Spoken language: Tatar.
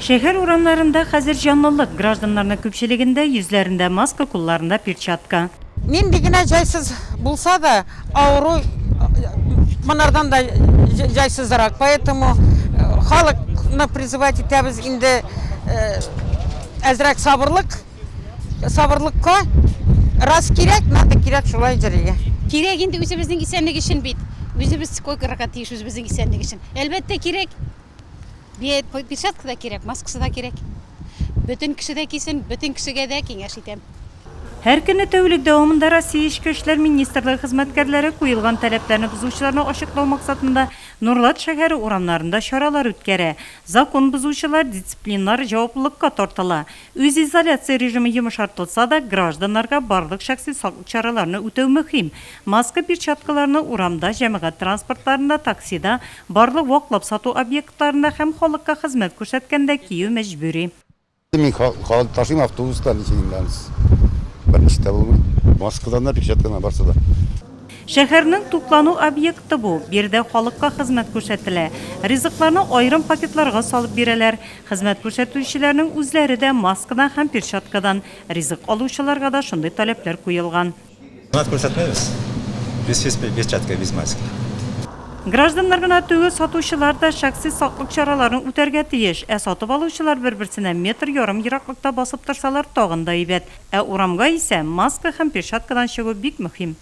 Şehir uğramlarında hazır canlılık, gражданларның көпчелегендә yüzlerinde maska, kullarında перчатка. Нендегенә жайсыз булса да, авыру монардан да жайсызрак. Поэтому халыкны призывать итәбез инде әзрәк сабырлыкка. Раз кирәк, надо кирәк шулай җиргә. Кирәк инде үзебезнең исәнлек өчен бит. Үзебез койкырга тиеш үзебезнең исәнлек өчен. Әлбәттә кирәк. Перчатка да кирәк, маскасы да кирәк. Бөтен кеше дә кисен, бөтен кешегә дә киңәш итәм. Һәр көнне тәүлек дәвамында Россия Эчке эшләр министрлыгы хезмәткәрләре куелган таләпләрне бузучыларны ачыклау максатында Нурлат шәһәре урамнарында чаралар үткәрә. Закон бузучылар дисциплинар җаваплылыкка тартыла. Үз изоляция режимы йомшартылса да, гражданнарга барлык шәхси саклык чараларны үтәү мөһим. Маска, перчаткаларны урамда, җәмәгать транспортларында, таксида, барлык ваклап сату объектларында һәм халыкка хезмәт күрсәткәндә кию мәҗбүри. Мин ташыйм автобустан ичендән. Беренче булмый. Маскадан да перчаткадан барса да. Шәһәрнең туплану объекты бу. Бирдә халыкка хезмәт күрсәтелә. Ризыкларны аерым пакетларга салып бирәләр. Хезмәт күрсәтүчеләрнең үзләре дә маскадан һәм перчаткадан, ризык алучыларга да шундый таләпләр куелган. Хезмәт күрсәтмәбез. Без перчатка, без маска. Гражданнар гына түгел, сатучылар да шәхси саклык чараларын үтәргә тиеш. Сатып алучылар бер-берсенә метр ярым ераклыкта басып торсалар тагын да әйбәт. Урамга исә маска һәм перчаткадан чыгу бик мөһим.